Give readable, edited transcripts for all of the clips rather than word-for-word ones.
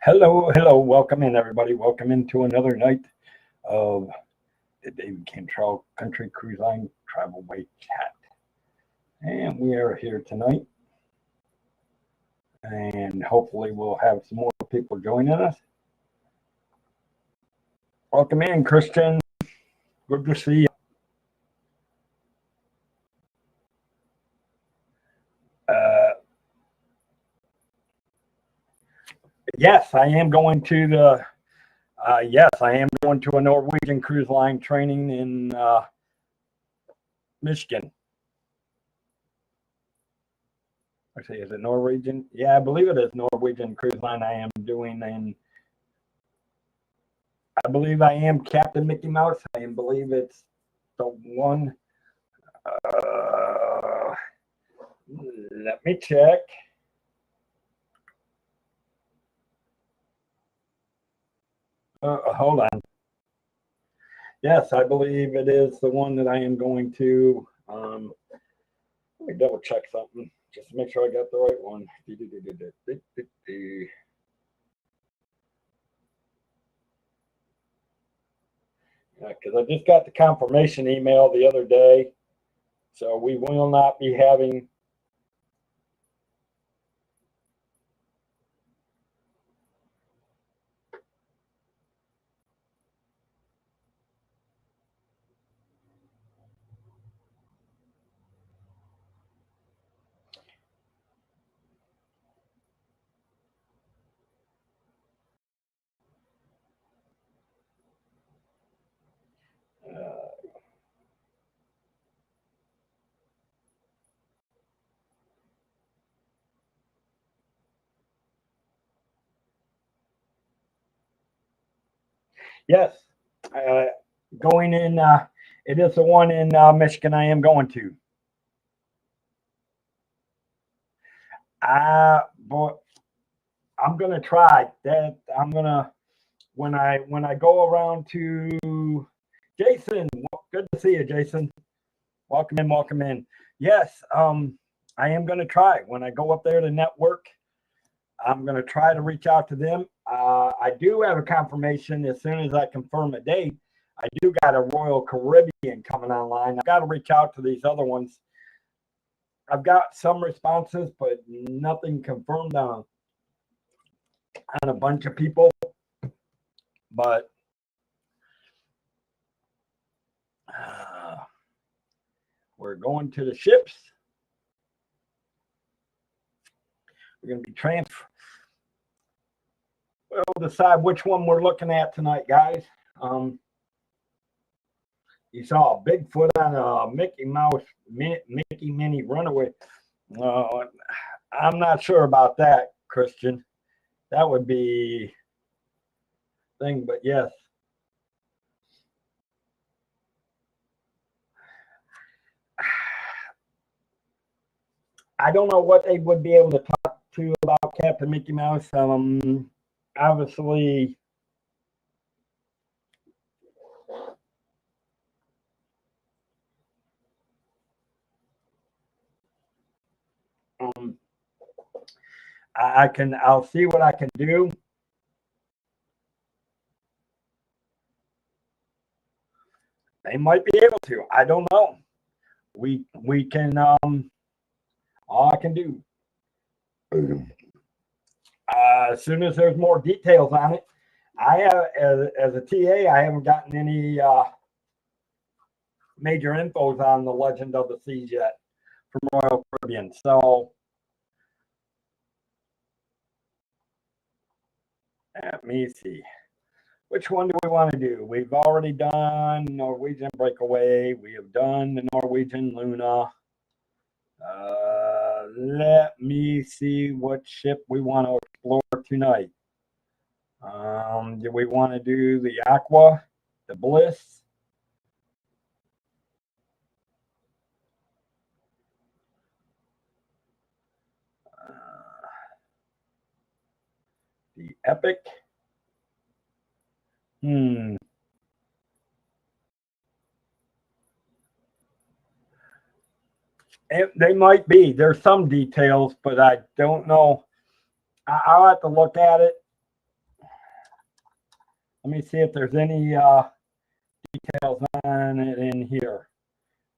Hello, welcome in everybody. Welcome into another night of the David Cantrell Country Cruise Line Travelway Chat. And we are here tonight. And hopefully we'll have some more people joining us. Welcome in, Christian. Good to see you. Yes, I am going to the a Norwegian cruise line training in Michigan. Let's see, is it Norwegian? Yeah, I believe it is Norwegian cruise line I am doing, and I believe I am Captain Mickey Mouse. I believe it's the one. Let me check. Hold on. Yes, I believe it is the one that I am going to. Let me double check something just to make sure I got the right one. Yeah, because I just got the confirmation email the other day, so we will not be having. Yes, going in. It is the one in Michigan I am going to. Boy, I'm gonna try that. I'm gonna when I go around to Jason. Good to see you, Jason. Welcome in. Yes, I am gonna try when I go up there to network. I'm gonna try to reach out to them. I do have a confirmation as soon as I confirm a date. I do got a Royal Caribbean coming online. I've got to reach out to these other ones. I've got some responses, but nothing confirmed on a bunch of people. But we're going to the ships. We're going to be transferred. We'll decide which one we're looking at tonight, guys. You saw a Bigfoot on a Mickey Mouse, Mickey Minnie Runaway. I'm not sure about that, Christian. That would be thing, but yes. I don't know what they would be able to talk to about Captain Mickey Mouse. Obviously, I'll see what I can do. They might be able to. I don't know. We can all I can do. As soon as there's more details on it, I have as a TA, I haven't gotten any major infos on the Legend of the Seas yet from Royal Caribbean. So let me see. Which one do we want to do? We've already done Norwegian Breakaway. We have done the Norwegian Luna. Let me see what ship we want to explore tonight. Do we want to do the Aqua, the Bliss? The Epic? They might be. There's some details, but I don't know. I'll have to look at it. Let me see if there's any details on it in here.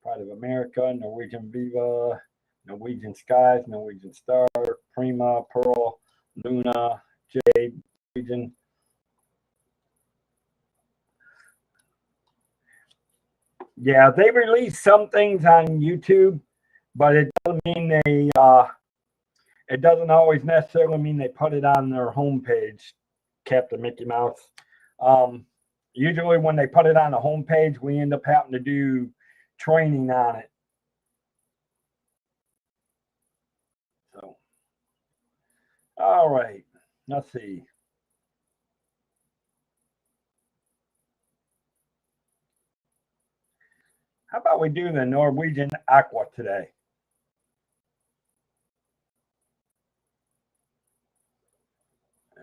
Pride of America, Norwegian Viva, Norwegian Skies, Norwegian Star, Prima, Pearl, Luna, Jade, Norwegian. Yeah, they release some things on YouTube, but it doesn't mean they. It doesn't always necessarily mean they put it on their homepage, Captain Mickey Mouse. Usually, when they put it on the homepage, we end up having to do training on it. So, all right, let's see. How about we do the Norwegian Aqua today?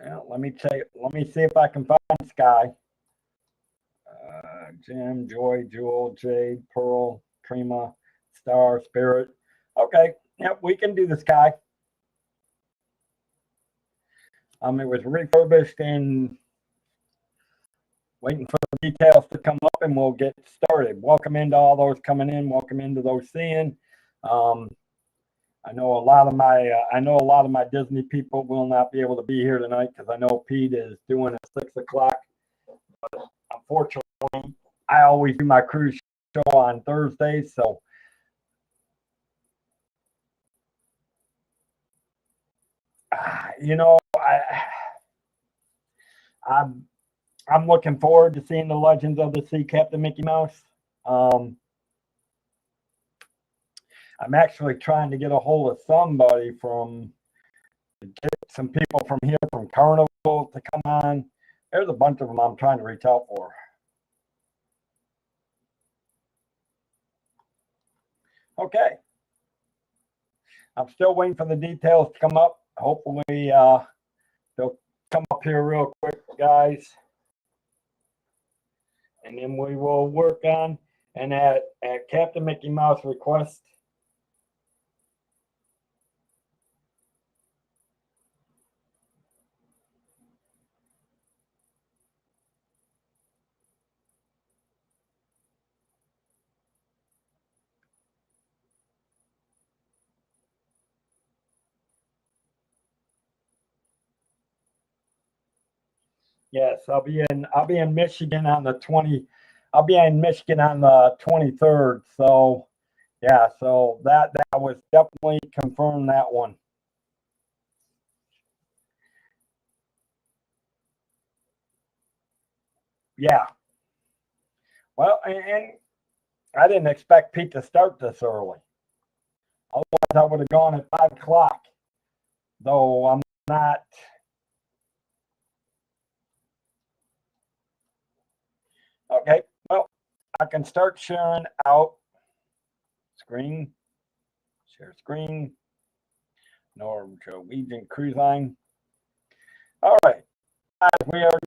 Well, let me check. Let me see if I can find Sky. Jim, Joy, Jewel, Jade, Pearl, Prima, Star, Spirit. Okay, yep, we can do the Sky. It was refurbished and waiting for the details to come up, and we'll get started. Welcome into all those coming in. Welcome into those seeing. I know a lot of my Disney people will not be able to be here tonight because I know Pete is doing a 6 o'clock. But unfortunately, I always do my cruise show on Thursdays, so you know, I'm looking forward to seeing the Legends of the Sea, Captain Mickey Mouse. I'm actually trying to get a hold of somebody get some people from here from Carnival to come on. There's a bunch of them I'm trying to reach out for. Okay. I'm still waiting for the details to come up. Hopefully, they'll come up here real quick, guys. And then we will work on, and at Captain Mickey Mouse request, yes, I'll be in Michigan on the 20. I'll be in Michigan on the 23rd. So yeah, so that was definitely confirmed, that one. Yeah. Well, and I didn't expect Pete to start this early. Otherwise, I would have gone at 5 o'clock. Though I'm not. Okay, well, I can start sharing out screen, share screen, Norwegian Cruise Line. All right, guys, we are.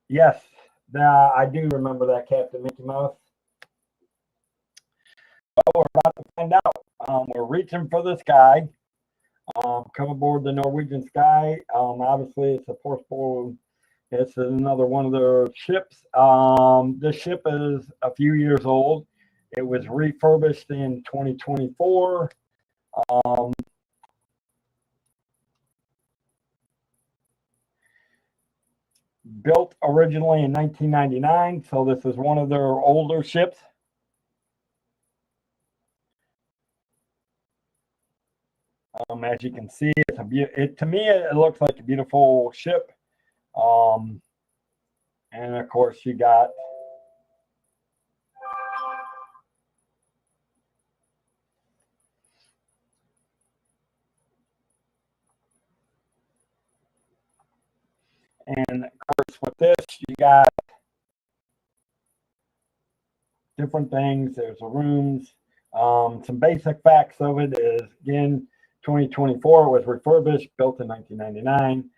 Yes, I do remember that, Captain Mickey Mouse. Well, we're about to find out. We're reaching for the Sky. Come aboard the Norwegian Sky. Obviously, it's a portable. It's another one of their ships. This ship is a few years old. It was refurbished in 2024. Built originally in 1999, so this is one of their older ships. As you can see, to me it looks like a beautiful ship. And of course you got and of course with this you got different things. There's the rooms. Some basic facts of it is, again, 2024 was refurbished, built in 1999.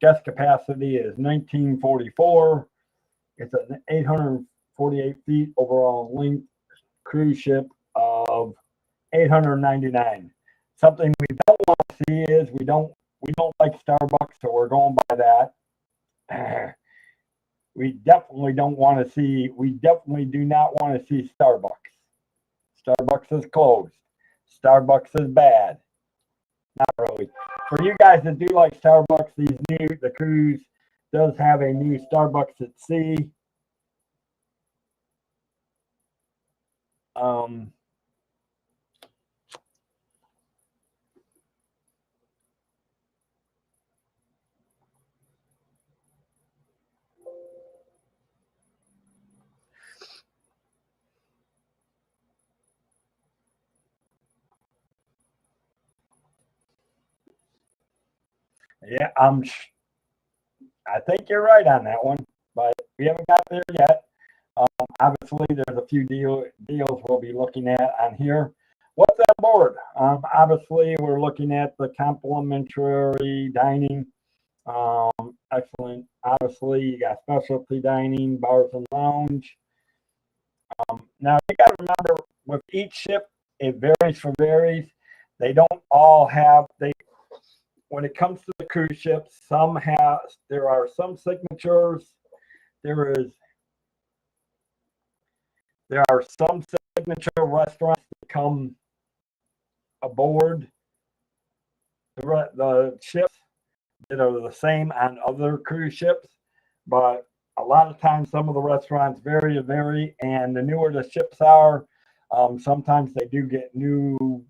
Guest capacity is 1944. It's an 848 feet overall length cruise ship of 899. Something we don't want to see is we don't we don't like Starbucks, so we're going by that. We definitely don't want to see, we definitely do not want to see Starbucks. Starbucks is closed. Starbucks is bad. Not really. For you guys that do like Starbucks, the cruise does have a new Starbucks at sea. Yeah, I think you're right on that one, but we haven't got there yet. Obviously, there's a few deals we'll be looking at on here. What's on board? Obviously, we're looking at the complimentary dining. Excellent. Obviously, you got specialty dining, bars and lounge. Now, you got to remember, with each ship, it varies. They don't all have, when it comes to the cruise ships, there are some signatures. There are some signature restaurants that come aboard the ships that are the same on other cruise ships, but a lot of times some of the restaurants vary, and the newer the ships are, sometimes they do get new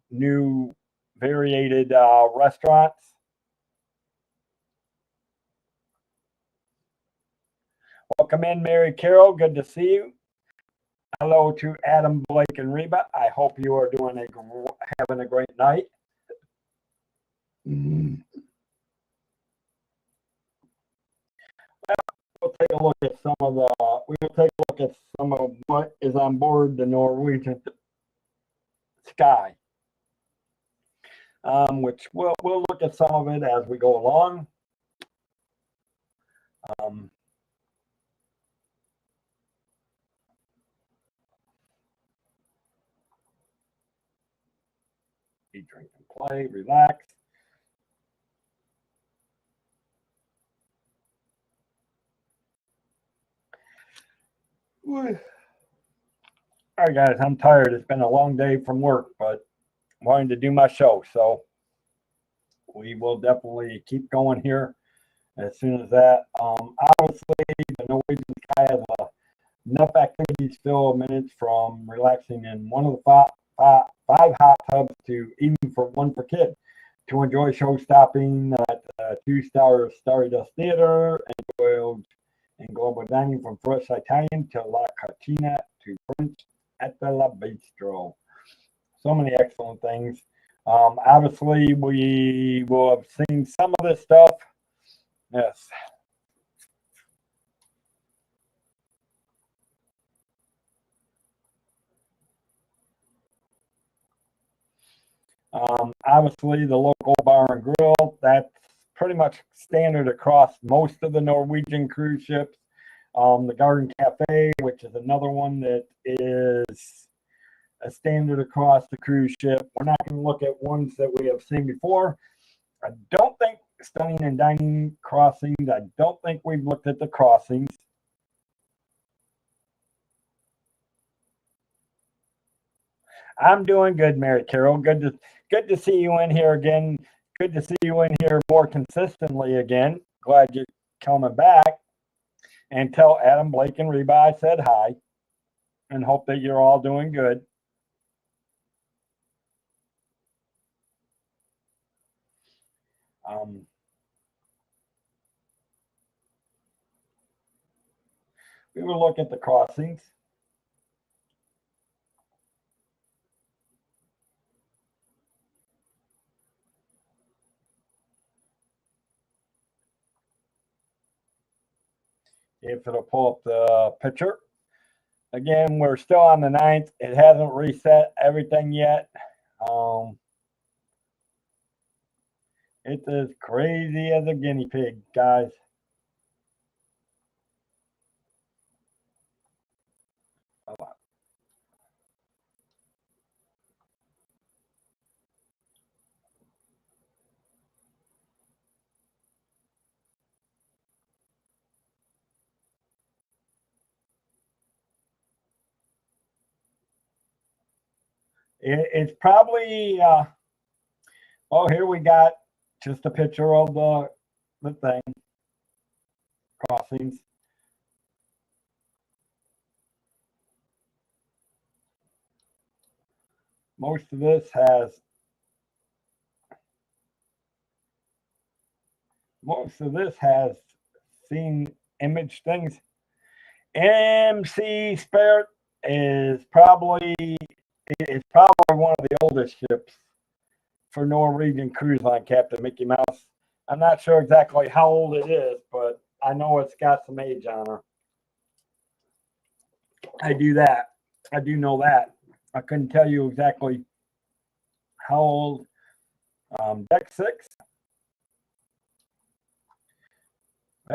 variated restaurants. Welcome in, Mary Carol. Good to see you. Hello to Adam, Blake, and Reba. I hope you are having a great night. We'll take a look at some of what is on board the Norwegian Sky, which we'll look at some of it as we go along. Eat, drink, and play, relax. All right, guys, I'm tired. It's been a long day from work, but I'm wanting to do my show, so we will definitely keep going here as soon as that. Obviously, the Norwegian Sky has enough activities fill minutes from relaxing in one of the five hot tubs to even for one per kid to enjoy show stopping at 2-star Stardust Theater and global dining from fresh Italian to La Cucina to French at the La Bistro. So many excellent things. Obviously, we will have seen some of this stuff. Yes. Obviously, the local bar and grill, that's pretty much standard across most of the Norwegian cruise ships. The Garden Cafe, which is another one that is a standard across the cruise ship. We're not going to look at ones that we have seen before. I don't think stunning and dining crossings. I don't think we've looked at the crossings. I'm doing good, Mary Carol. Good to see you in here again. Good to see you in here more consistently again. Glad you're coming back. And tell Adam, Blake, and Reba I said hi, and hope that you're all doing good. We will look at the crossings. If it'll pull up the picture. Again, we're still on the 9th. It hasn't reset everything yet. It's as crazy as a guinea pig, guys. It's probably, well, here we got just a picture of the thing, crossings. Most of this has seen image things. MC Spirit is probably one of the oldest ships for Norwegian Cruise Line, Captain Mickey Mouse. I'm not sure exactly how old it is, but I know it's got some age on her. I do know that. I couldn't tell you exactly how old. Deck 6.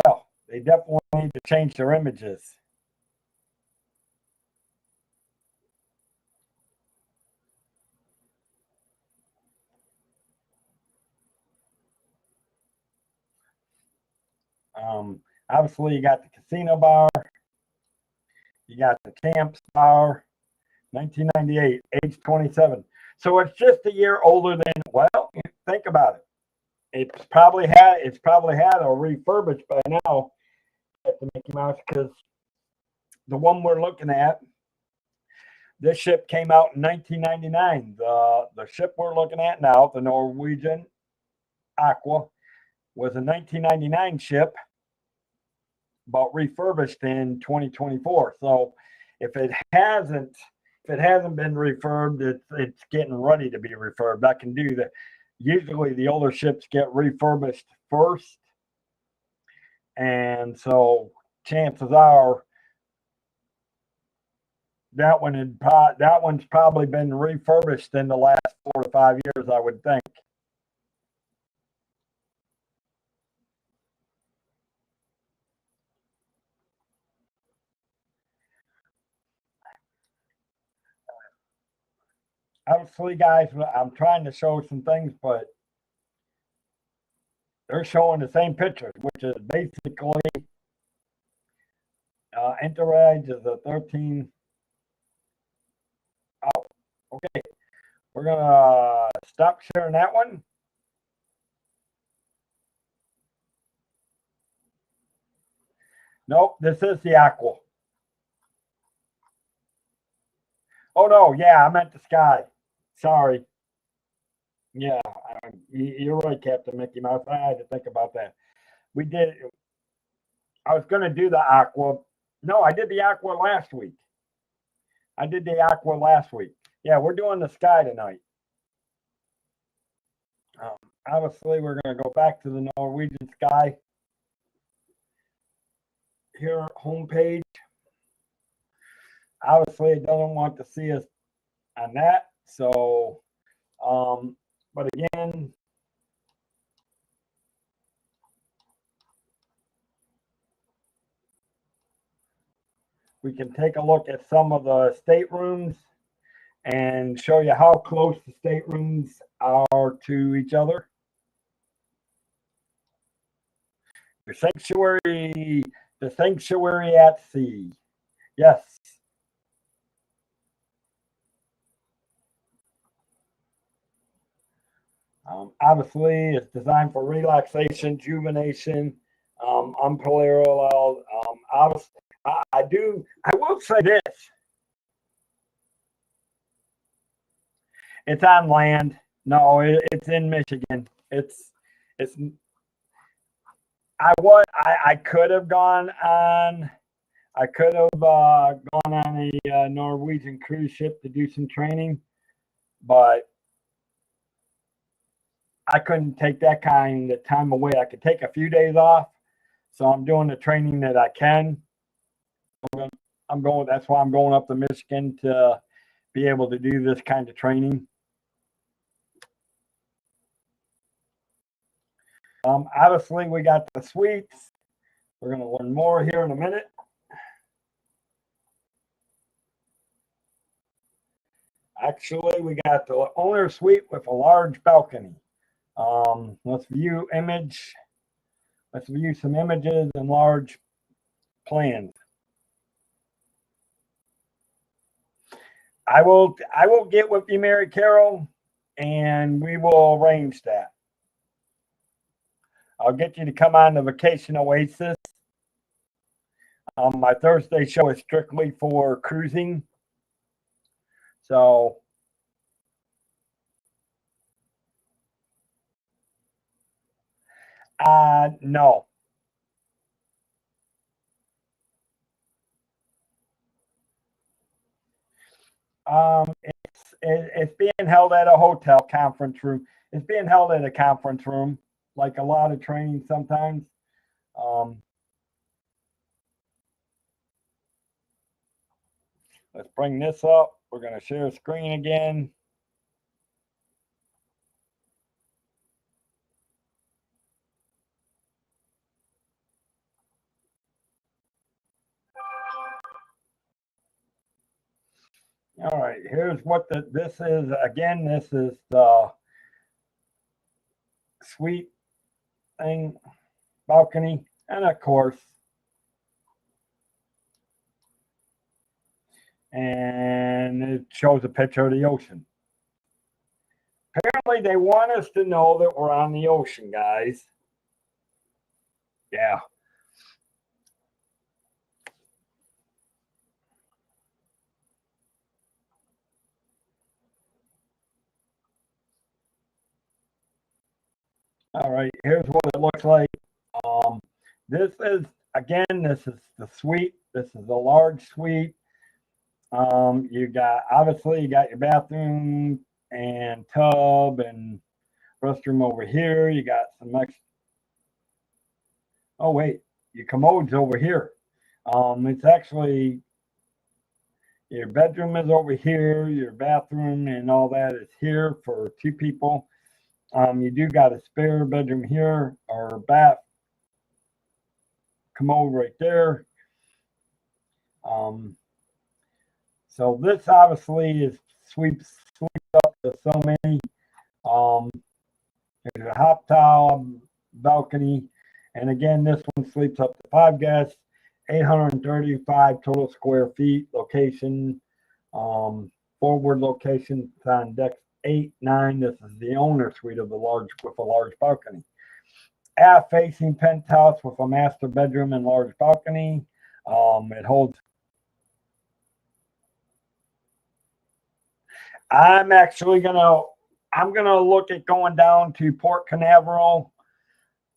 Well, they definitely need to change their images. Obviously, you got the casino bar. You got the Champs bar, 1998, age 27. So it's just a year older than, well, think about it. It's probably had a refurbished by now at the Mickey Mouse, because the one we're looking at, this ship came out in 1999. The ship we're looking at now, the Norwegian Aqua, was a 1999 ship, but refurbished in 2024. So if it hasn't been refurbed, it's getting ready to be refurbed. I can do that. Usually the older ships get refurbished first, and so chances are that one's probably been refurbished in the last 4 to 5 years, I would think. Obviously, guys, I'm trying to show some things, but they're showing the same pictures, which is basically Entourage is a 13. Oh, okay. We're gonna stop sharing that one. Nope, this is the Aqua. Oh no, yeah, I meant the Sky. Sorry. Yeah, you're right, Captain Mickey Mouse. I had to think about that. We did. I was going to do the Aqua. No, I did the Aqua last week. Yeah, we're doing the Sky tonight. Obviously, we're going to go back to the Norwegian Sky. Here, homepage. Obviously, it doesn't want to see us on that. So, but again, we can take a look at some of the staterooms and show you how close the staterooms are to each other. The sanctuary at sea. Yes. Obviously, it's designed for relaxation, juvenation, unparalleled. Obviously, I will say this. It's on land. No, it's in Michigan. It's. I could have gone on. I could have gone on a Norwegian cruise ship to do some training, but I couldn't take that kind of time away. I could take a few days off, so I'm doing the training that I can. I'm going. That's why I'm going up to Michigan to be able to do this kind of training. Obviously, we got the suites. We're going to learn more here in a minute. Actually, we got the owner suite with a large balcony. Let's view image. Let's view some images and large plans. I will get with you, Mary Carol, and we will arrange that. I'll get you to come on the Vacation Oasis. My Thursday show is strictly for cruising. So no. It's being held at a hotel conference room. It's being held at a conference room, like a lot of training sometimes. Um, let's bring this up. We're going to share screen again. All right, here's what this is. Again, this is the suite thing, balcony, and of course, and it shows a picture of the ocean. Apparently, they want us to know that we're on the ocean, guys. Yeah. All right, here's what it looks like. Um, this is, again, this is the suite. This is a large suite. You got, obviously, you got your bathroom and tub and restroom over here. You got some next. Oh, wait, your commode's over here. It's actually, your bedroom is over here. Your bathroom and all that is here for two people. You do got a spare bedroom here or bath commode right there. Um, so this obviously is sweeps up to so many. Um, there's a hot tub, balcony, and again, this one sleeps up to 5 guests, 835 total square feet. Location, forward location on decks 8, 9. This is the owner suite of the large with a large balcony. Aft facing penthouse with a master bedroom and large balcony. It holds. I'm actually gonna look at going down to Port Canaveral,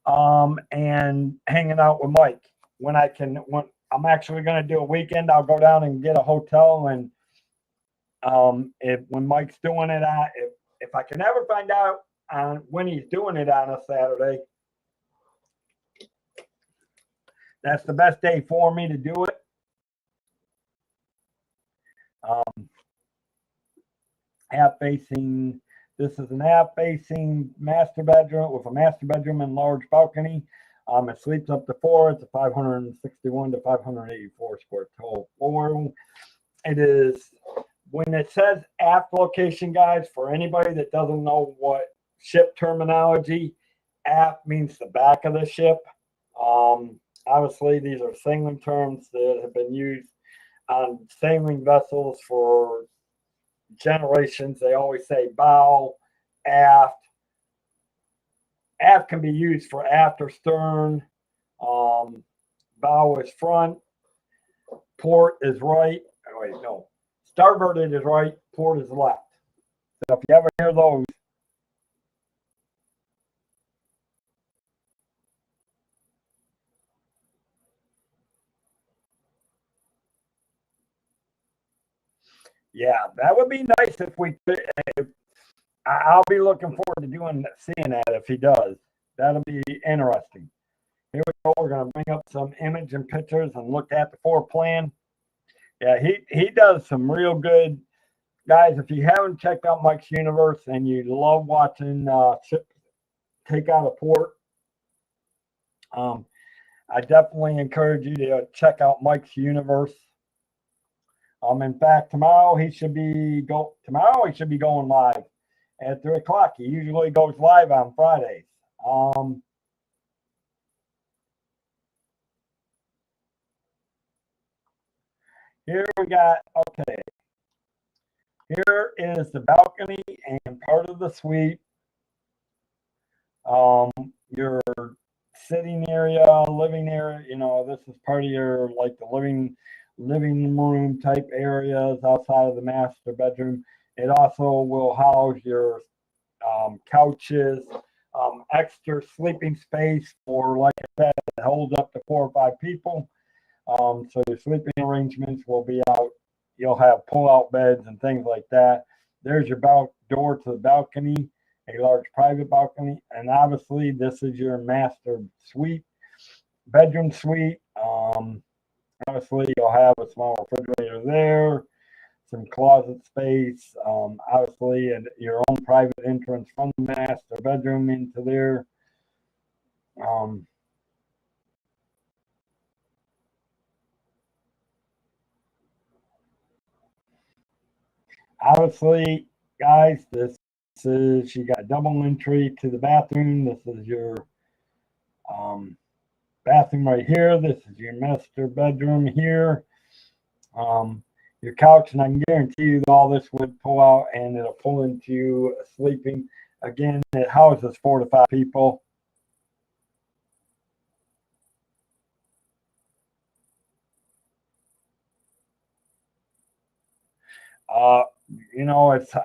and hanging out with Mike when I can. When I'm actually gonna do a weekend, I'll go down and get a hotel, and if when Mike's doing it, if I can ever find out on when he's doing it on a Saturday, that's the best day for me to do it. Aft facing. This is an aft facing master bedroom with a master bedroom and large balcony. It sleeps up to 4. It's a 561 to 584 square total floor. It is, when it says aft location, guys, for anybody that doesn't know what ship terminology, aft means the back of the ship. Obviously, these are sailing terms that have been used on sailing vessels for generations. They always say bow, aft. Aft can be used for aft or stern. Bow is front. Port is right. Oh, wait, no. Starboard is right. Port is left. So if you ever hear those, yeah, that would be nice if we could. I'll be looking forward to seeing that if he does. That'll be interesting. Here we go. We're going to bring up some image and pictures and look at the floor plan. Yeah, he does some real good. Guys, if you haven't checked out Mike's Universe and you love watching ships take out a port, I definitely encourage you to check out Mike's Universe. In fact, tomorrow he should be going live at 3 o'clock. He usually goes live on Fridays. Here we got, okay. Here is the balcony and part of the suite. Your sitting area, living area, this is part of your like the living room type areas outside of the master bedroom. It also will house your couches, extra sleeping space for, like I said, it holds up to 4 or 5 people. So your sleeping arrangements will be out. You'll have pull-out beds and things like that. There's your door to the balcony, a large private balcony, and obviously this is your master suite, bedroom suite. Obviously you'll have a small refrigerator there, some closet space, obviously, and your own private entrance from the master bedroom into there. Obviously, guys, this is, you got a double entry to the bathroom. This is your bathroom right here. This is your master bedroom here. Your couch, and I can guarantee you that all this would pull out and it'll pull into sleeping. Again, it houses 4 to 5 people.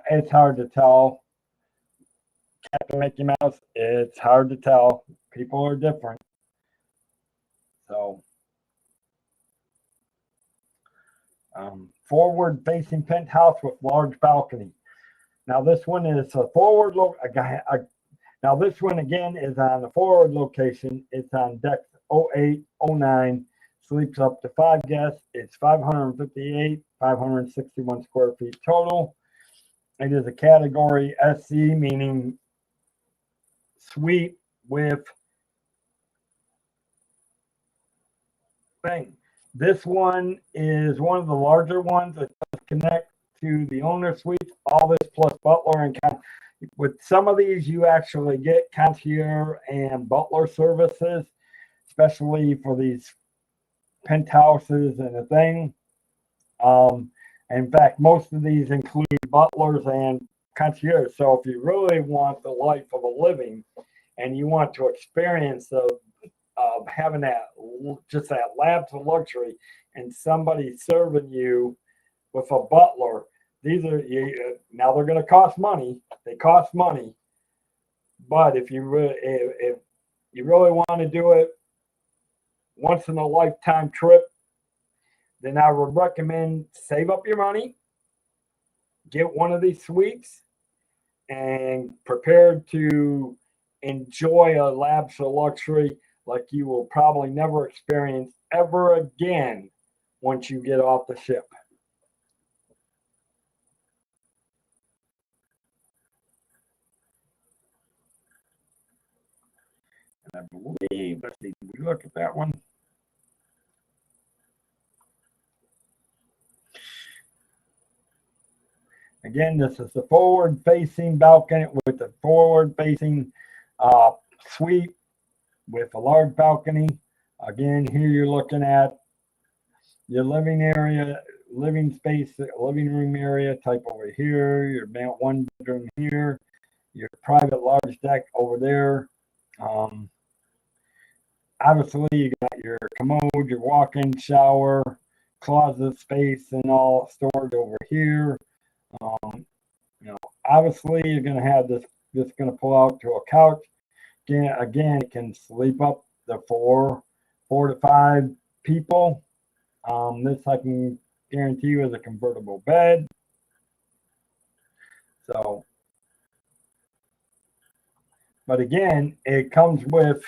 It's hard to tell. Captain Mickey Mouse, it's hard to tell. People are different. So, forward-facing penthouse with large balcony. Now this one is a forward look. Now this one again is on the forward location. It's on deck 0809. Sleeps up to 5 guests. It's 561 square feet total. It is a category SC, meaning suite with thing. This one is one of the larger ones that does connect to the owner suite. All this plus butler and with some of these, you actually get concierge and butler services, especially for these penthouses and a thing. In fact, most of these include butlers and concierge. So if you really want the life of a living and you want to experience of having that labs of luxury and somebody serving you with a butler, these are now they're going to cost money. They cost money, but if you really want to do it once in a lifetime trip, then I would recommend save up your money, get one of these suites, and prepare to enjoy a lapse of luxury like you will probably never experience ever again once you get off the ship. And I believe, let's see, did we look at that one? Again, this is the forward-facing balcony with the forward-facing suite with a large balcony. Again, here you're looking at your living area, living space, living room area type over here, your one bedroom here, your private large deck over there. Obviously, you got your commode, your walk-in shower, closet space, and all stored over here. Obviously, you're going to have this going to pull out to a couch. Again, it can sleep up the 4 to 5 people. This I can guarantee you is a convertible bed. So, but again, it comes with,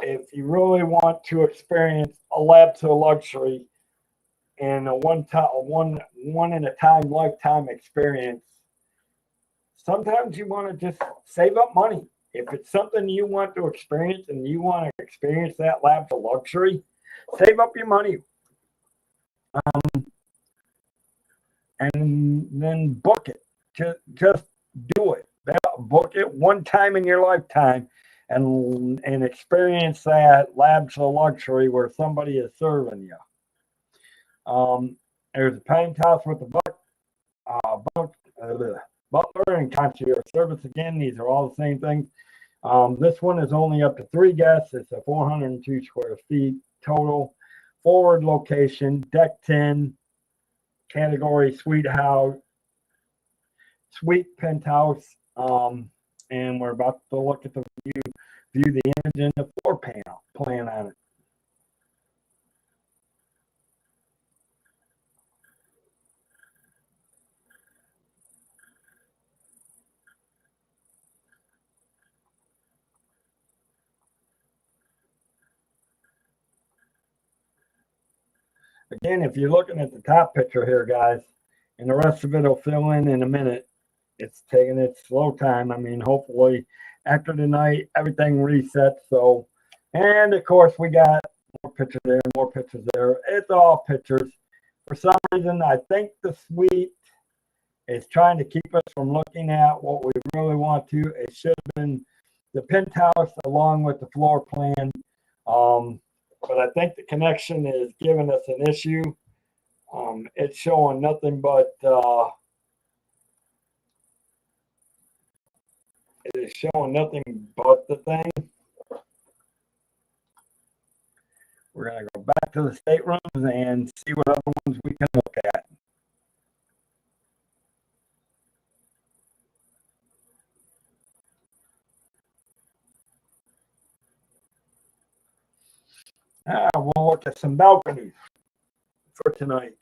if you really want to experience a lapse of luxury and a one in a time lifetime experience, sometimes you want to just save up money. If it's something you want to experience and you want to experience that lapse of luxury, save up your money. And then book it. Just do it. Book it one time in your lifetime and experience that lapse of luxury where somebody is serving you. There's a penthouse with a Butler and concierge service. Again, these are all the same things. This one is only up to 3 guests. It's a 402 square feet total. Forward location, deck 10, category suite house, suite penthouse. And we're about to look at the view the image and the floor plan on it. Again, if you're looking at the top picture here, guys, and the rest of it will fill in a minute. It's taking its slow time. I mean, hopefully after tonight, everything resets. So, and of course, we got more pictures there, more pictures there. It's all pictures. For some reason, I think the suite is trying to keep us from looking at what we really want to. It should have been the penthouse along with the floor plan. But I think the connection is giving us an issue. It's showing nothing but it is showing nothing but the thing. We're going to go back to the staterooms and see what other ones we can look at. We'll look at some balconies for tonight.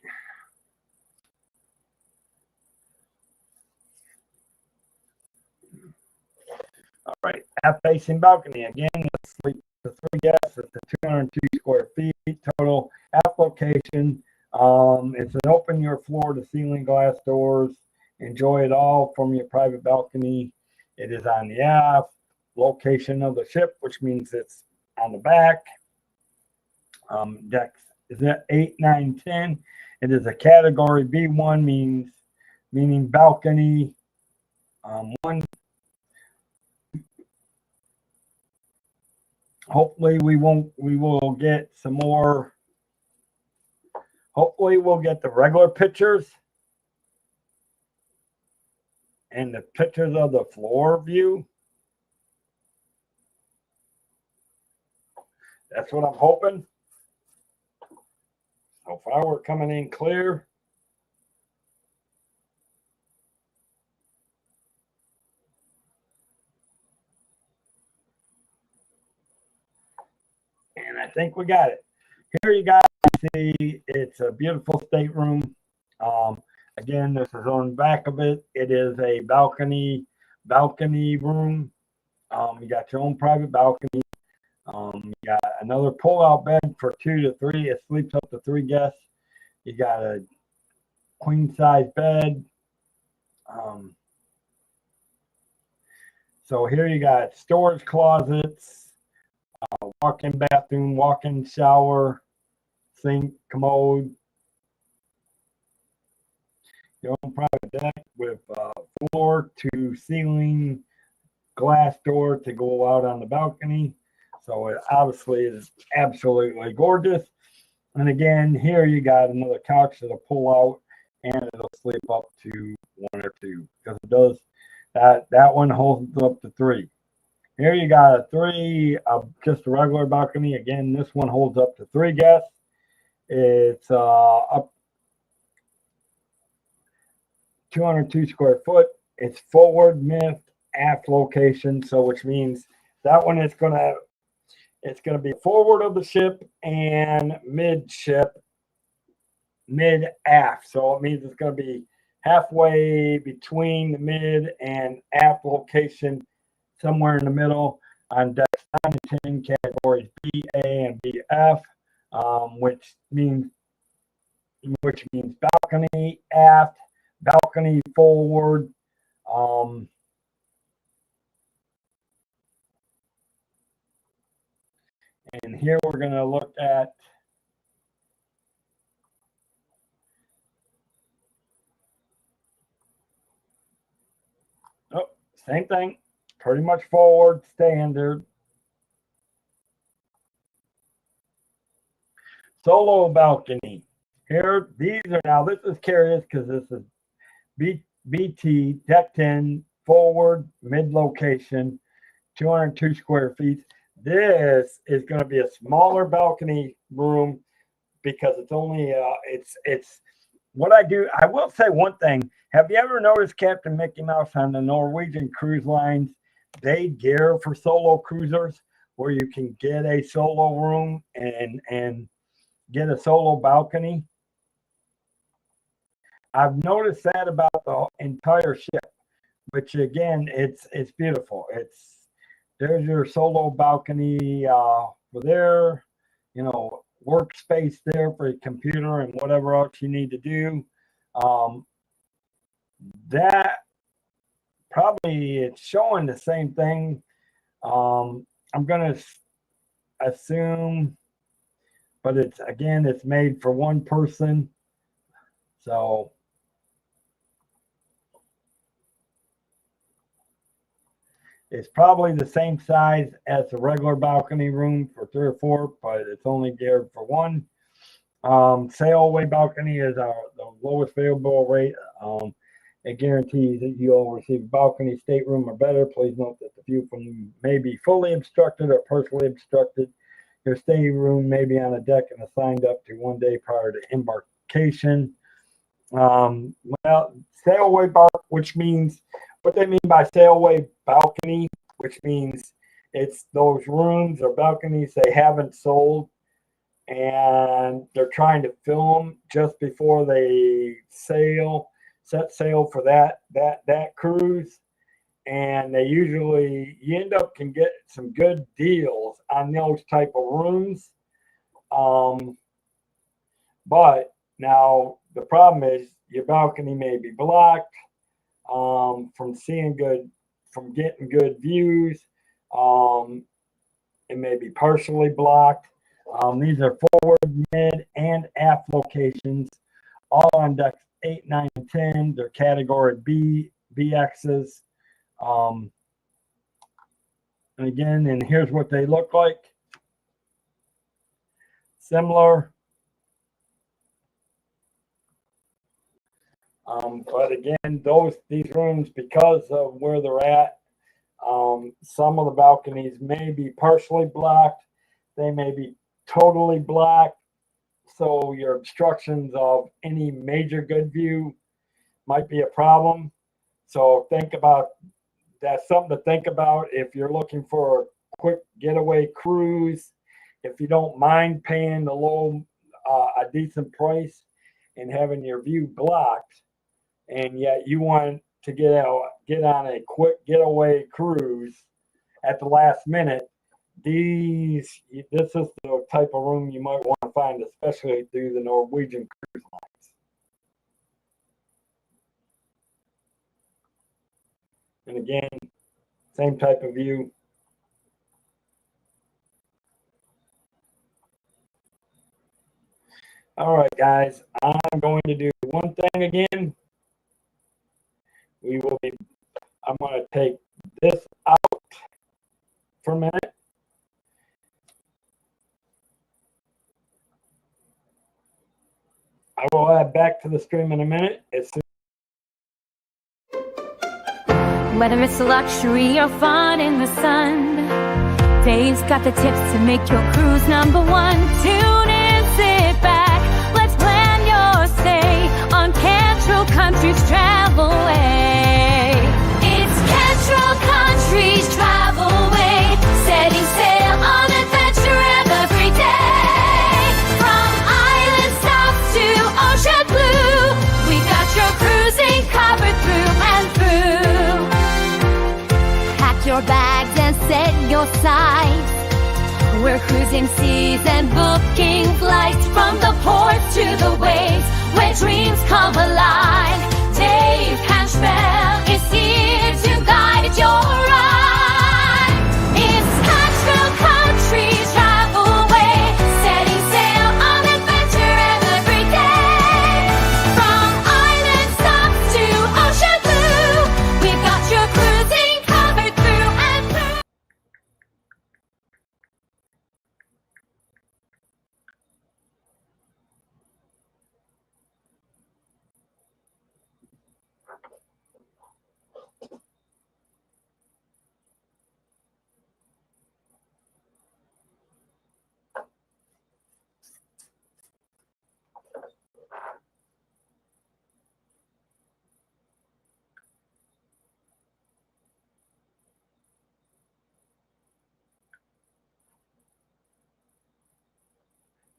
All right, half-facing balcony. Again, let's sleep the 3 guests. It's a 202 square feet total. Half location. It's an open your floor to ceiling glass doors. Enjoy it all from your private balcony. It is on the aft location of the ship, which means it's on the back. Decks is at 8, 9, 10. It is a category B1, meaning balcony 1. Hopefully we will get some more. Hopefully we'll get the regular pictures and the pictures of the floor view. That's what I'm hoping. So far we're coming in clear. And I think we got it. Here you guys see it's a beautiful stateroom. Again, this is on the back of it. It is a balcony room. You got your own private balcony. You got another pull-out bed for 2 to 3. It sleeps up to 3 guests. You got a queen-size bed. So here you got storage closets, walk-in bathroom, walk-in shower, sink, commode. Your own private deck with floor to ceiling glass door to go out on the balcony. So it obviously is absolutely gorgeous. And again, here you got another couch that'll pull out and it'll sleep up to 1 or 2 because it does that one holds up to 3. Here you got a 3, just a regular balcony. Again, this one holds up to 3 guests. It's up 202 square foot. It's forward, mid, aft location. So which means that one is it's gonna be forward of the ship and midship, mid aft. So it means it's gonna be halfway between the mid and aft location, somewhere in the middle on decks 9 to 10, categories B, A, and BF, which means balcony aft, balcony forward. And here we're going to look at same thing, pretty much forward standard. Solo balcony. Here, these are now, this is curious because this is BT, decked in, forward, mid location, 202 square feet. This is going to be a smaller balcony room because it's only it's what I do. I will say one thing. Have you ever noticed Captain Mickey Mouse on the Norwegian cruise lines? They gear for solo cruisers where you can get a solo room and get a solo balcony. I've noticed that about the entire ship, which again, it's beautiful. There's your solo balcony for there, workspace there for your computer and whatever else you need to do. That probably it's showing the same thing. I'm gonna assume, but it's made for one person, so it's probably the same size as a regular balcony room for 3 or 4, but it's only geared for one. Sailway balcony is the lowest available rate. It guarantees that you'll receive a balcony stateroom or better. Please note that the view from may be fully obstructed or partially obstructed. Your stateroom may be on a deck and assigned up to 1 day prior to embarkation. Sailway which means what they mean by sailway balcony, which means it's those rooms or balconies they haven't sold and they're trying to fill them just before they set sail for that cruise. And they usually can get some good deals on those type of rooms. But now the problem is your balcony may be blocked from getting good views. It may be partially blocked. These are forward, mid, and aft locations, all on decks 8, 9, and 10. They're category B, BXs. And here's what they look like. Similar. But again, these rooms, because of where they're at, some of the balconies may be partially blocked. They may be totally blocked. So your obstructions of any major good view might be a problem. So that's something to think about if you're looking for a quick getaway cruise. If you don't mind paying a decent price and having your view blocked, and yet you want to get on a quick getaway cruise at the last minute, this is the type of room you might want to find, especially through the Norwegian cruise lines. And again, same type of view. All right, guys, I'm going to do one thing again. I'm going to take this out for a minute. I will add back to the stream in a minute. Whether it's luxury or fun in the sun, Dave's got the tips to make your cruise #1. Tune in, sit back, let's plan your stay on Cantrell Country's Travelway. It's Cantrell Country's Travelway, setting sail on adventure every day. From island stops to ocean blue, we got your cruising covered through and through. Pack your bags and set your sights. We're cruising seas and booking flights from the ports to the waves where dreams come alive. Dave Cantrell is here to guide your ride. It's Cantrell Country's Travelway, setting sail on adventure every day. From island stops to ocean blue, we've got your cruising covered through and through.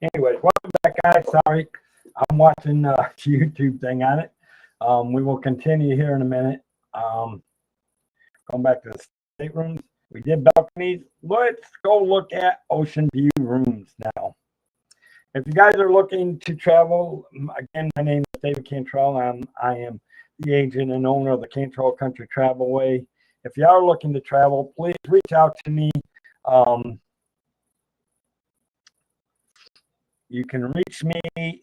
Anyways, welcome back, guys. Sorry, I'm watching a YouTube thing on it. We will continue here in a minute. Going back to the staterooms. We did balconies. Let's go look at ocean view rooms now. If you guys are looking to travel, again, my name is David Cantrell. I am the agent and owner of the Cantrell Country Travelway. If you are looking to travel, please reach out to me. You can reach me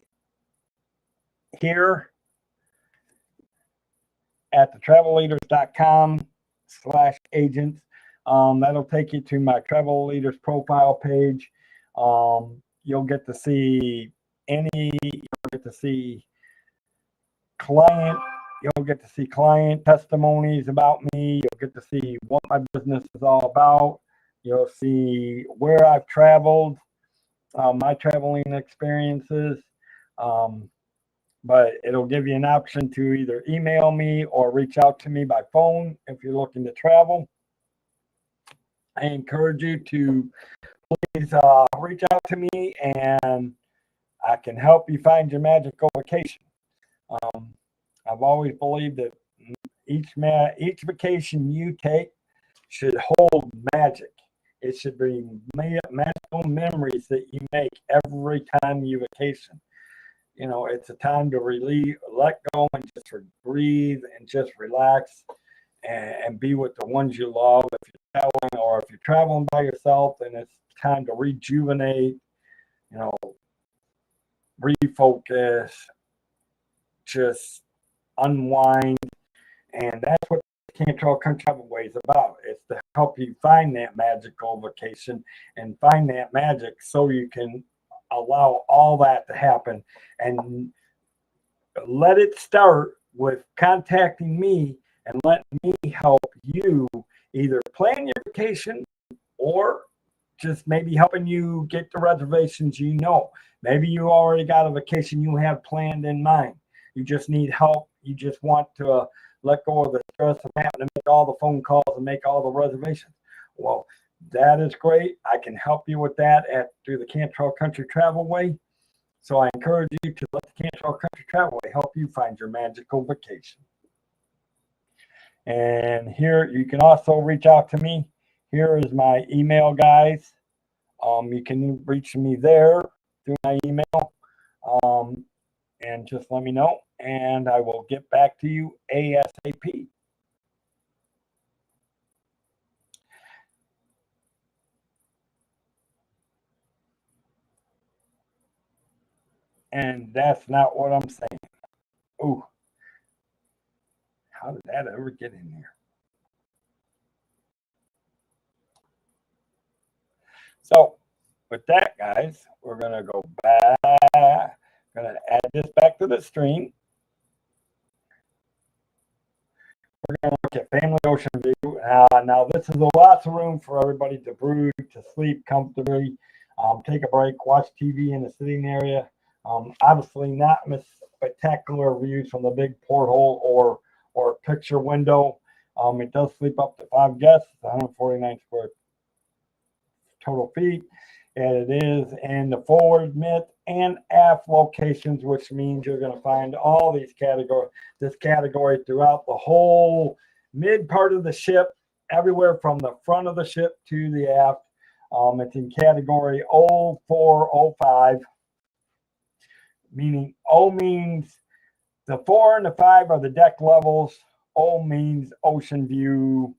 here at thetravelleaders.com/agents. That'll take you to my Travel Leaders profile page. You'll get to see client testimonies about me. You'll get to see what my business is all about. You'll see where I've traveled, my traveling experiences. But it'll give you an option to either email me or reach out to me by phone if you're looking to travel. I encourage you to please reach out to me, and I can help you find your magical vacation. I've always believed that each vacation you take should hold magic. It should bring magical memories that you make every time you vacation. You know, it's a time to really let go and just breathe and just relax and be with the ones you love. If you're traveling, or if you're traveling by yourself, then it's time to rejuvenate, you know, refocus, just unwind. And that's what Cantrell Country Travelway is about. It's to help you find that magical vacation and find that magic so you can allow all that to happen, and let it start with contacting me and let me help you either plan your vacation or just maybe helping you get the reservations. Maybe you already got a vacation you have planned in mind. You just need help. You just want to let go of the stress of having to make all the phone calls and make all the reservations. Well, that is great. I can help you with that through the Cantrell Country Travelway. So I encourage you to let the Cantrell Country Travelway help you find your magical vacation. And here you can also reach out to me. Here is my email, guys. You can reach me there through my email, and just let me know, and I will get back to you ASAP. And that's not what I'm saying. Ooh, how did that ever get in there? So with that, guys, we're going to go back. Going to add this back to the stream. We're going to look at family ocean view. Now, this is lots of room for everybody to brood, to sleep comfortably, take a break, watch TV in the sitting area. Obviously, not spectacular views from the big porthole or picture window. It does sleep up to 5 guests, 149 square total feet, and it is in the forward, mid, and aft locations, which means you're going to find all this category throughout the whole mid part of the ship, everywhere from the front of the ship to the aft. It's in category 0405, meaning O means the 4 and the 5 are the deck levels. O means ocean view,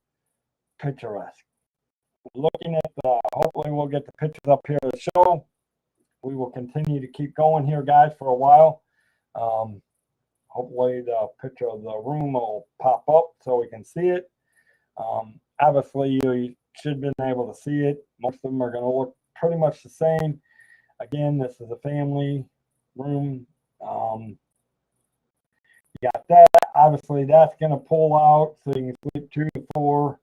picturesque. Looking at hopefully we'll get the pictures up here to show. We will continue to keep going here, guys, for a while. Hopefully the picture of the room will pop up so we can see it. Obviously, you should have been able to see it. Most of them are going to look pretty much the same. Again, this is a family room. You got that. Obviously, that's going to pull out so you can sleep 2 to 4.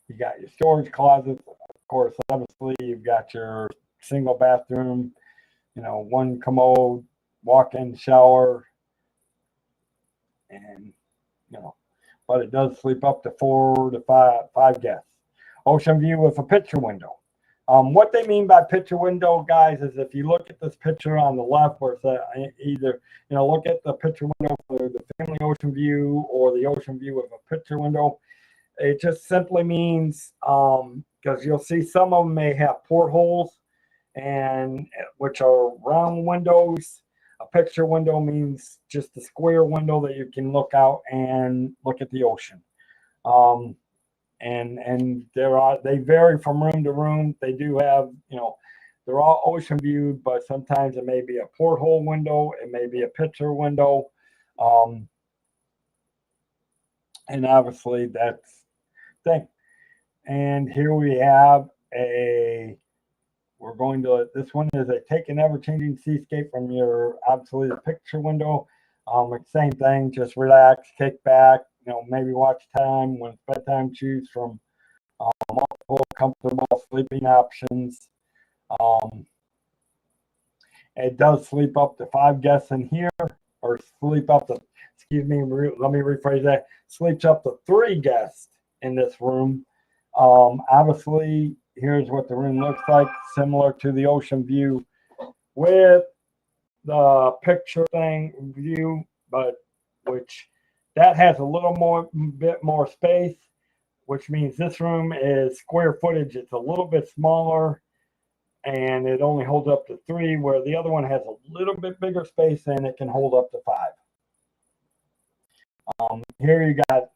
You got your storage closets. Of course, obviously, you've got your single bathroom, 1 commode, walk-in shower, and, but it does sleep up to 4 to 5 guests. Ocean view with a picture window. What they mean by picture window, guys, is if you look at this picture on the left, where it's either, look at the picture window for the family ocean view or the ocean view with a picture window. It just simply means, because you'll see some of them may have portholes, and which are round windows. A picture window means just a square window that you can look out and look at the ocean. And they vary from room to room. They do have, they're all ocean viewed, but sometimes it may be a porthole window, it may be a picture window. And obviously that's the thing. And here we have this one is a take an ever-changing seascape from your, obviously, the picture window. Same thing, just relax, kick back, maybe watch time. When it's bedtime, choose from multiple comfortable sleeping options. It does sleep up to 5 guests in here, or sleep up to, let me rephrase that, sleeps up to 3 guests in this room. Obviously, here's what the room looks like, similar to the ocean view with the picture thing view, but which that has a little bit more space, which means this room is square footage. It's a little bit smaller, and it only holds up to 3, where the other one has a little bit bigger space and it can hold up to 5. Here you got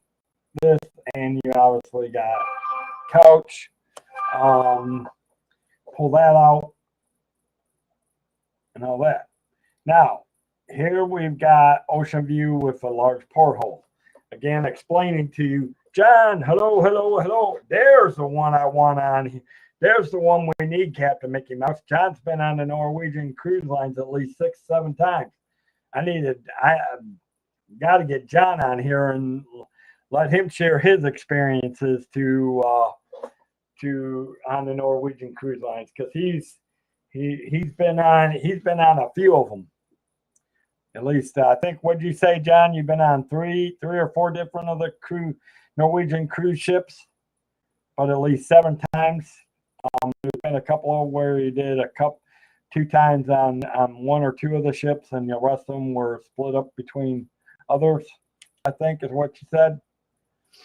this, and you obviously got couch. Pull that out and all that. Now, here we've got ocean view with a large porthole. Again, explaining to you, John, hello. There's the one I want on here. There's the one we need, Captain Mickey Mouse. John's been on the Norwegian cruise lines at least 6-7 times. I got to get John on here and let him share his experiences on the Norwegian cruise lines, because he's been on a few of them. At least I think, what'd you say, John? You've been on three or 4 different of the Norwegian cruise ships, but at least 7 times. There's been a couple of where you did 2 times on 1 or 2 of the ships, and the rest of them were split up between others, I think is what you said. It's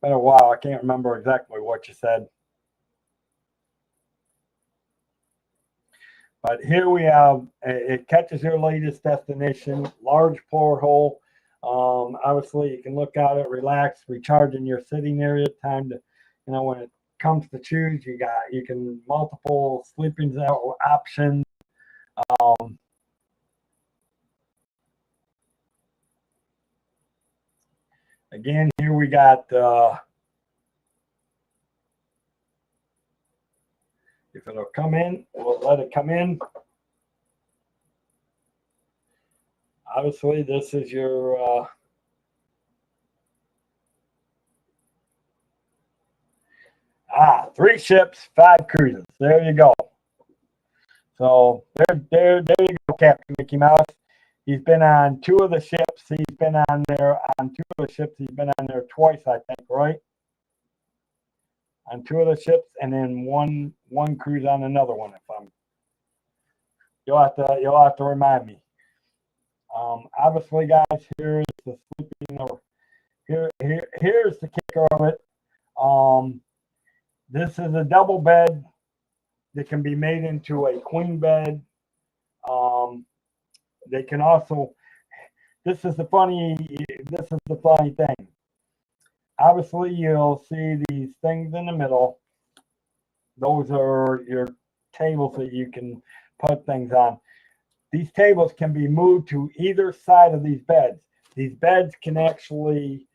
been a while. I can't remember exactly what you said. But here we have, it catches your latest destination, large porthole. Obviously, you can look at it, relax, recharge in your sitting area. Time to, when it comes to choose, you can multiple sleeping options. Again, here we got, if it'll come in, we'll let it come in. Obviously, this is your 3 ships, 5 cruises. There you go. So there you go, Captain Mickey Mouse. He's been on 2 of the ships. He's been on there on 2 of the ships. He's been on there twice, I think, right? On 2 of the ships, and then one cruise on another one. You'll have to remind me. Obviously, guys, here's the sleeping. Here's the kicker of it. This is a double bed that can be made into a queen bed. They can also. This is the funny thing. Obviously, you'll see these things in the middle. Those are your tables that you can put things on. These tables can be moved to either side of these beds. These beds can actually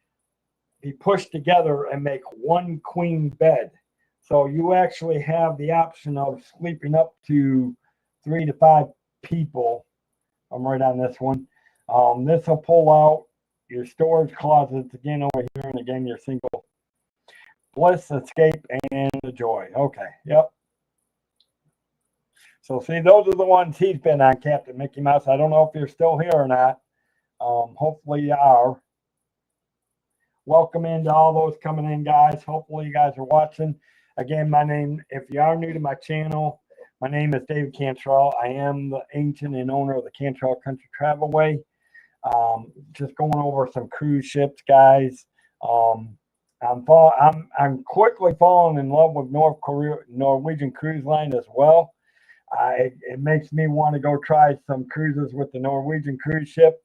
be pushed together and make one queen bed. So you actually have the option of sleeping up to 3 to 5 people. I'm right on this one. This will pull out your storage closets again over here, and again your single bliss, escape, and the joy. Okay, yep. So see, those are the ones he's been on, Captain Mickey Mouse. I don't know if you're still here or not. Hopefully you are. welcome into all those coming in, guys. Hopefully you guys are watching. Again, if you are new to my channel, my name is David Cantrell. I am the agent and owner of the Cantrell Country Travelway. Just going over some cruise ships, guys. I'm quickly falling in love with Norwegian Cruise Line as well. It makes me want to go try some cruises with the Norwegian cruise ship.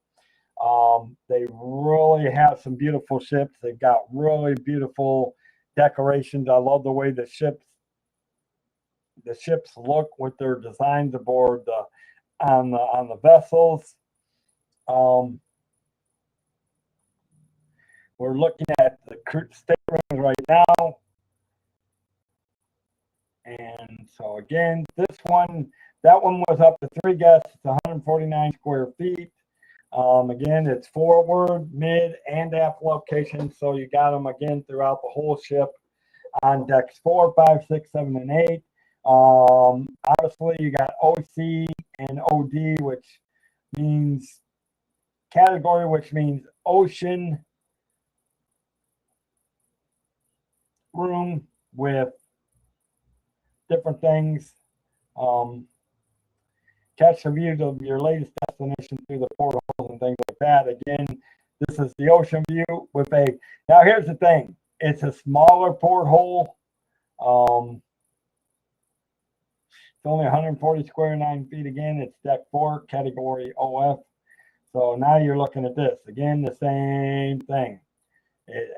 They really have some beautiful ships. They've got really beautiful decorations. I love the way the ships look with their designs aboard on the vessels. We're looking at the staterooms right now. And so again, that one was up to 3 guests. It's 149 square feet. Again, it's forward, mid, and aft locations. So you got them again throughout the whole ship on decks 4, 5, 6, 7, and 8. Obviously you got OC and OD, which means category, which means ocean room with different things. Catch a view of your latest destination through the portholes and things like that. Again, this is the ocean view with now here's the thing. It's a smaller porthole. It's only 140 square 9 feet. Again, it's deck 4, category OF. So now you're looking at this. Again, the same thing.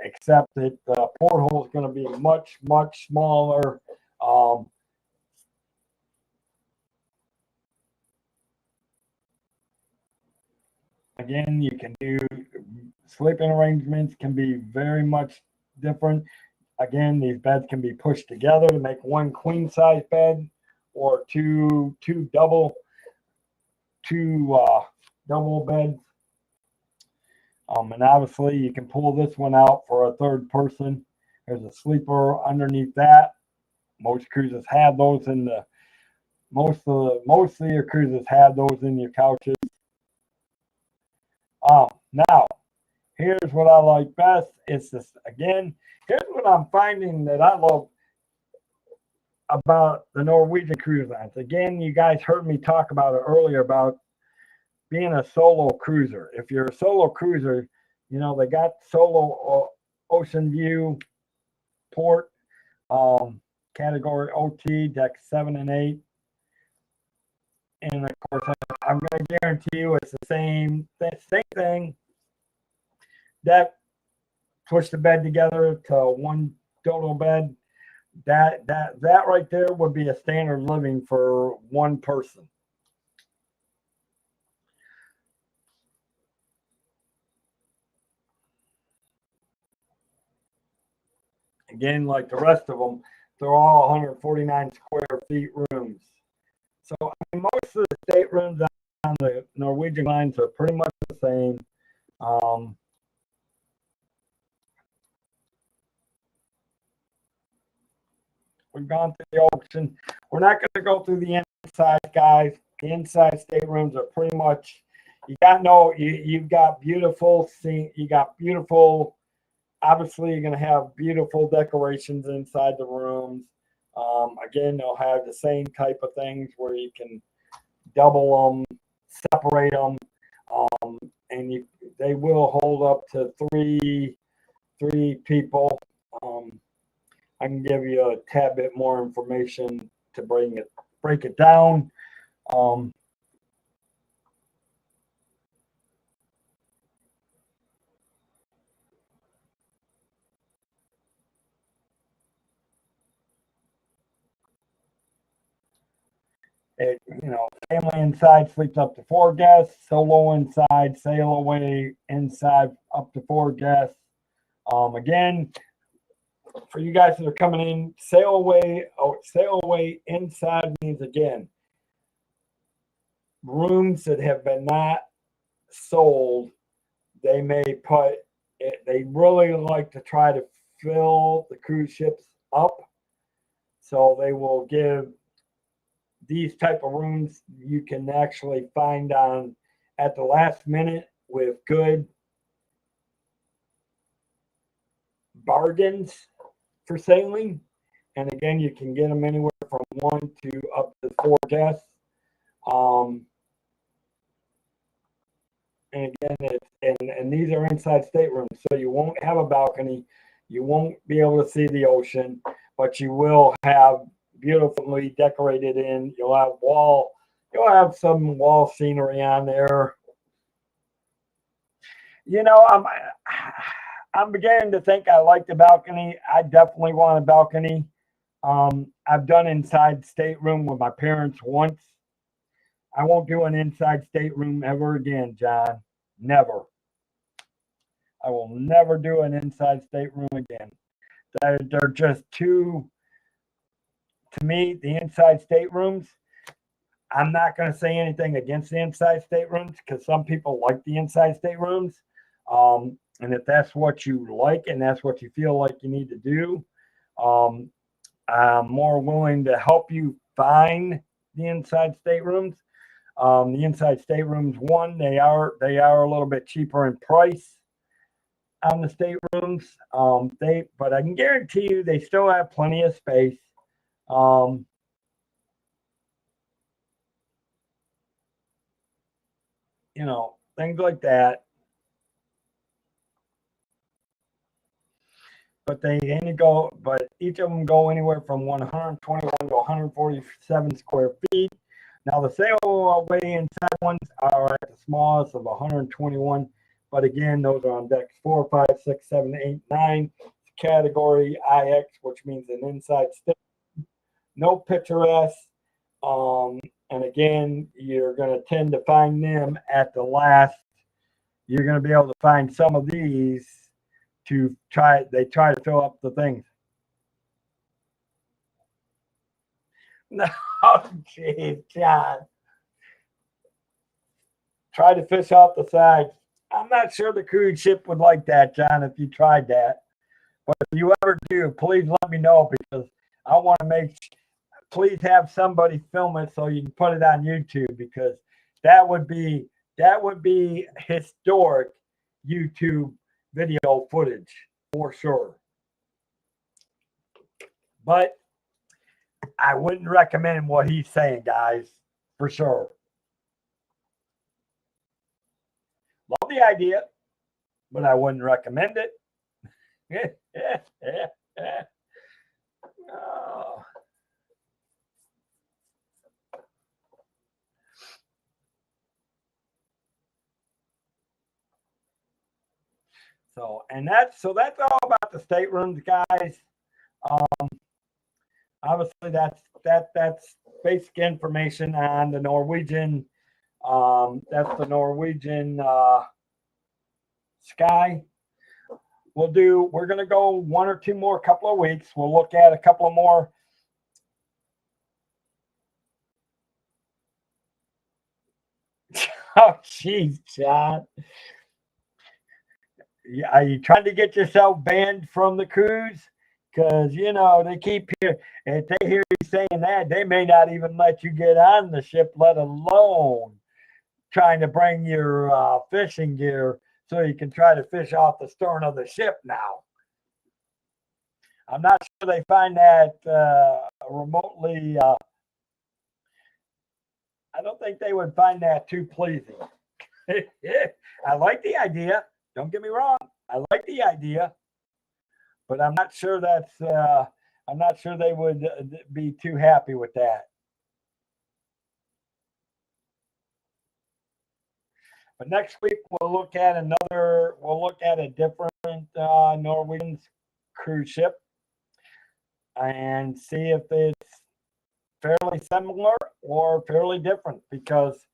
Except that the porthole is going to be much, much smaller. Again, you can do sleeping arrangements can be very much different. Again, these beds can be pushed together to make one queen size bed or two double beds. And obviously you can pull this one out for a third person. There's a sleeper underneath that. Most cruises have those in the most of your cruises have those in your couches. Now here's what I like best. It's this again. Here's what I'm finding that I love about the Norwegian cruise lines. Again, you guys heard me talk about it earlier about being a solo cruiser. If you're a solo cruiser, you know, they got solo ocean view port, category OT, deck 7 and 8. And of course, I'm going to guarantee you it's the same thing. That push the bed together to one total bed. That right there would be a standard living for one person. Again, like the rest of them, they're all 149 square feet rooms. So I mean, most of the staterooms on the Norwegian lines are pretty much the same. We've gone through the ocean. We're not going to go through the inside, guys. The inside staterooms are pretty much, you've got beautiful scene. You got beautiful, obviously you're going to have beautiful decorations inside the rooms. Again, they'll have the same type of things where you can double them, separate them, and they will hold up to three people. I can give you a tad bit more information to break it down. Family inside sleeps up to 4 guests. Solo inside, sail away inside up to 4 guests. Again, for you guys that are coming in, sail away inside means, again, rooms that have been not sold. They may put it, they really like to try to fill the cruise ships up, so they will give these type of rooms you can actually find on at the last minute with good bargains for sailing. And again, you can get them anywhere from 1 to up to 4 guests. And again, and these are inside staterooms, so you won't have a balcony. You won't be able to see the ocean, but you will have beautifully decorated in. You'll have some wall scenery on there. You know, I'm beginning to think I like the balcony. I definitely want a balcony. I've done inside stateroom with my parents once. I won't do an inside stateroom ever again, John. Never. I will never do an inside stateroom again. They're just too, to me, the inside staterooms, I'm not going to say anything against the inside staterooms because some people like the inside staterooms. And if that's what you like and that's what you feel like you need to do, I'm more willing to help you find the inside staterooms. The inside staterooms, one, they are a little bit cheaper in price on the staterooms. But I can guarantee you they still have plenty of space. You know, things like that. But each of them go anywhere from 121 to 147 square feet. Now the sailway inside ones are at the smallest of 121, but again, those are on decks 4, 5, 6, 7, 8, 9. Category IX, which means an inside stick. No picturesque. And again, you're going to tend to find them at the last. You're going to be able to find some of these they try to fill up the things. No, geez, John. Try to fish off the sides. I'm not sure the cruise ship would like that, John, if you tried that. But if you ever do, please let me know because I want to please have somebody film it so you can put it on YouTube because that would be historic YouTube video footage for sure. But I wouldn't recommend what he's saying, guys, for sure. Love the idea, but I wouldn't recommend it. Oh. So that's all about the staterooms, guys. Obviously, that's basic information on the Norwegian. That's the Norwegian Sky. We're going to go 1 or 2 more couple of weeks. We'll look at a couple of more. Oh, jeez, John. Are you trying to get yourself banned from the cruise? Because, you know, they keep here. If they hear you saying that, they may not even let you get on the ship, let alone trying to bring your fishing gear so you can try to fish off the stern of the ship now. I'm not sure they find that remotely. I don't think they would find that too pleasing. I like the idea. Don't get me wrong. I like the idea, but I'm not sure I'm not sure they would be too happy with that. But next week we'll look at a different Norwegian cruise ship and see if it's fairly similar or fairly different because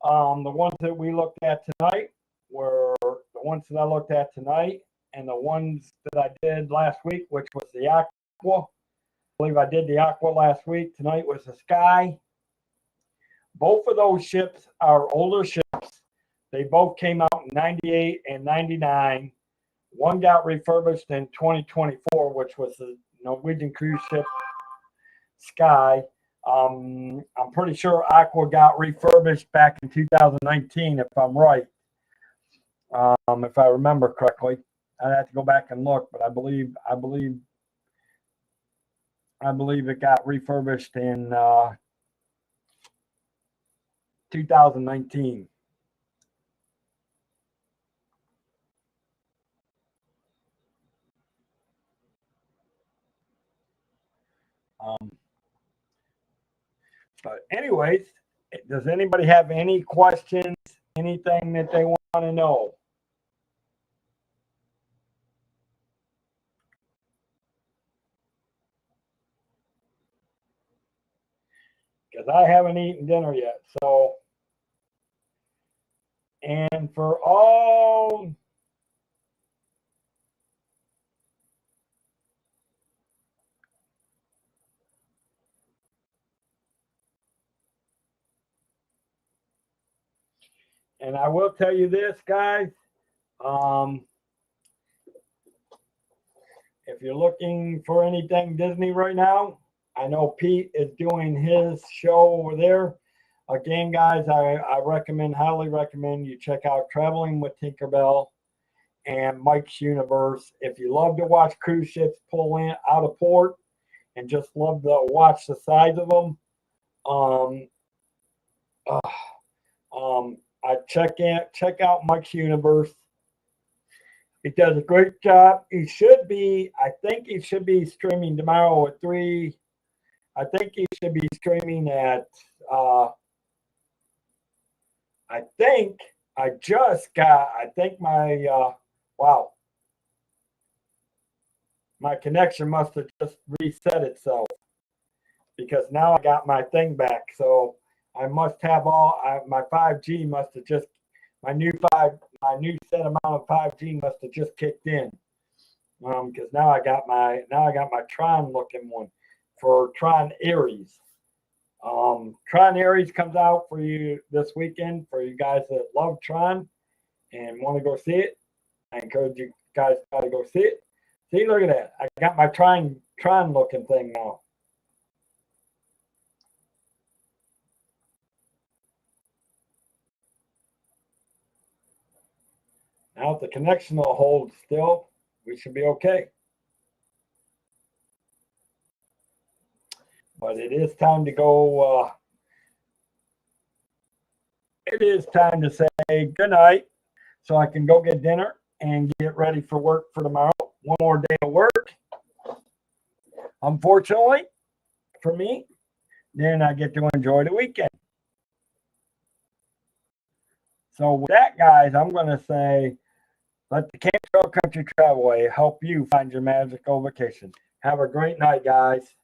the ones that we looked at tonight were the ones that I looked at tonight and the ones that I did last week, which was the Aqua. I believe I did the Aqua last week. Tonight was the Sky. Both of those ships are older ships. They both came out in 98 and 99. One got refurbished in 2024, which was the Norwegian cruise ship Sky. I'm pretty sure Aqua got refurbished back in 2019, if I'm right. If I remember correctly. I'd have to go back and look, but I believe it got refurbished in 2019. But anyways, does anybody have any questions? Anything that they want to know? Because I haven't eaten dinner yet. So, and for all and I will tell you this, guys. If you're looking for anything Disney right now, I know Pete is doing his show over there. Again, guys, I highly recommend you check out Traveling with Tinkerbell and Mike's Universe. If you love to watch cruise ships pull in out of port and just love to watch the size of them, I check out Mike's Universe. He does a great job. I think he should be streaming tomorrow at 3. I think he should be streaming at, my connection must have just reset itself because now I got my thing back. So I must have my 5G must have just, my new set amount of 5G must have just kicked in. Because now I got my Tron looking one for Tron Ares. Tron Ares comes out for you this weekend for you guys that love Tron and want to go see it. I encourage you guys to go see it. See, look at that. I got my Tron looking thing now. Now if the connection will hold still, we should be okay. But it is time to go. It is time to say good night so I can go get dinner and get ready for work for tomorrow. One more day of work. Unfortunately, for me, then I get to enjoy the weekend. So with that, guys, I'm going to say, let the Cantrell Country Travelway help you find your magical vacation. Have a great night, guys.